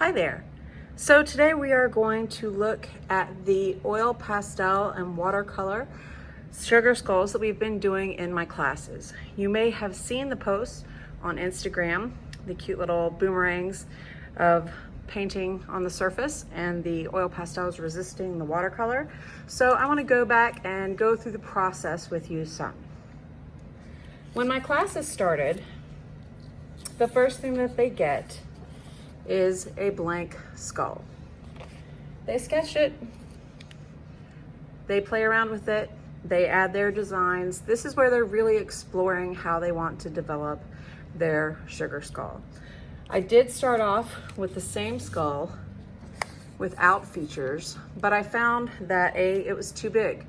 Hi there. So today we are going to look at the oil pastel and watercolor sugar skulls that we've been doing in my classes. You may have seen the posts on Instagram, the cute little boomerangs of painting on the surface and the oil pastels resisting the watercolor. So I want to go back and go through the process with you some. When my classes started, the first thing that they get is a blank skull. They sketch it, they play around with it, they add their designs. This is where they're really exploring how they want to develop their sugar skull. I did start off with the same skull without features, but I found that A, it was too big.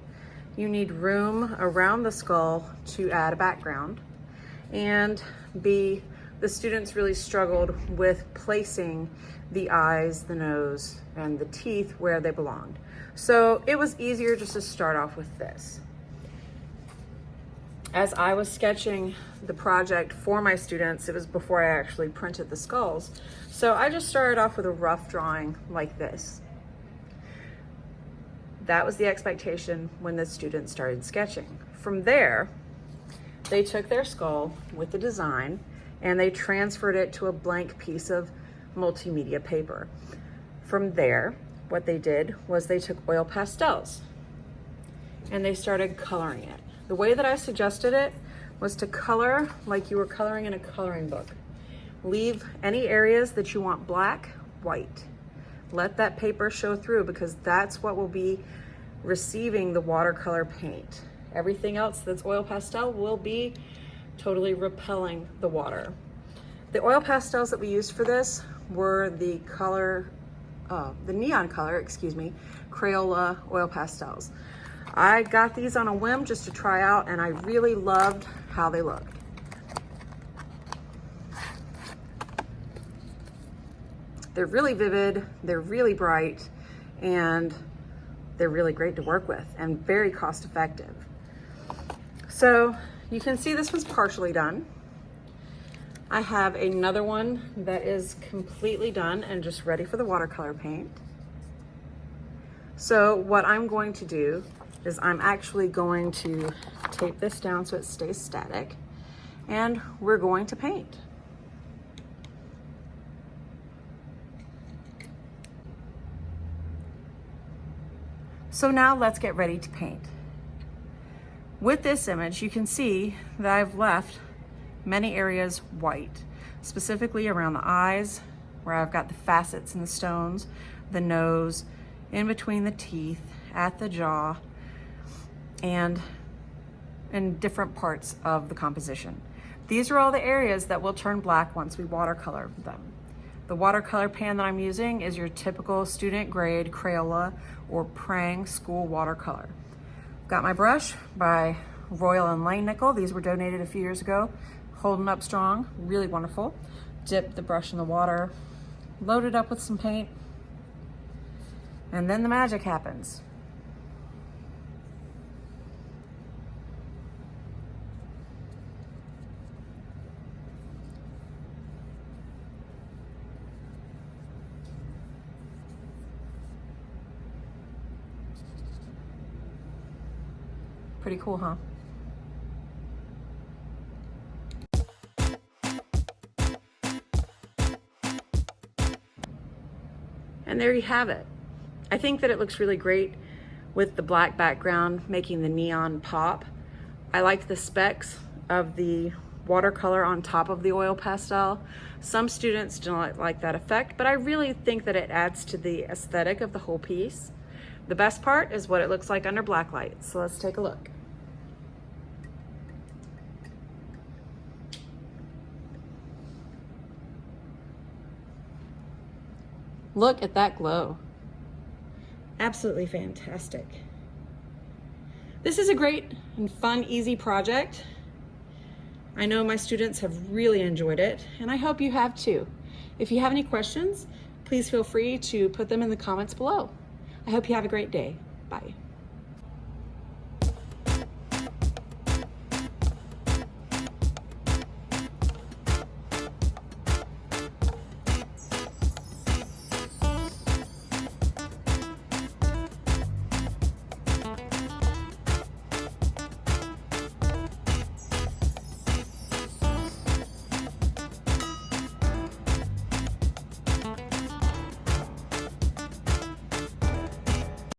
You need room around the skull to add a background, and B, the students really struggled with placing the eyes, the nose, and the teeth where they belonged. So it was easier just to start off with this. As I was sketching the project for my students, it was before I actually printed the skulls. So I just started off with a rough drawing like this. That was the expectation when the students started sketching. From there, they took their skull with the design and they transferred it to a blank piece of multimedia paper. From there, what they did was they took oil pastels and they started coloring it. The way that I suggested it was to color like you were coloring in a coloring book. Leave any areas that you want black, white. Let that paper show through because that's what will be receiving the watercolor paint. Everything else that's oil pastel will be totally repelling the water. The oil pastels that we used for this were the neon color, Crayola oil pastels. I got these on a whim just to try out, and I really loved how they looked. They're really vivid, they're really bright, and they're really great to work with and very cost effective. So you can see this was partially done. I have another one that is completely done and just ready for the watercolor paint. So what I'm going to do is I'm actually going to tape this down so it stays static, and we're going to paint. So now let's get ready to paint. With this image, you can see that I've left many areas white, specifically around the eyes, where I've got the facets and the stones, the nose, in between the teeth, at the jaw, and in different parts of the composition. These are all the areas that will turn black once we watercolor them. The watercolor pan that I'm using is your typical student grade Crayola or Prang school watercolor. Got my brush by Royal and Lane Nickel. These were donated a few years ago. Holding up strong, really wonderful. Dip the brush in the water, load it up with some paint, and then the magic happens. Pretty cool, huh? And there you have it. I think that it looks really great with the black background making the neon pop. I like the specks of the watercolor on top of the oil pastel. Some students don't like that effect, but I really think that it adds to the aesthetic of the whole piece. The best part is what it looks like under black light. So let's take a look. Look at that glow. Absolutely fantastic. This is a great and fun, easy project. I know my students have really enjoyed it, and I hope you have too. If you have any questions, please feel free to put them in the comments below. I hope you have a great day. Bye.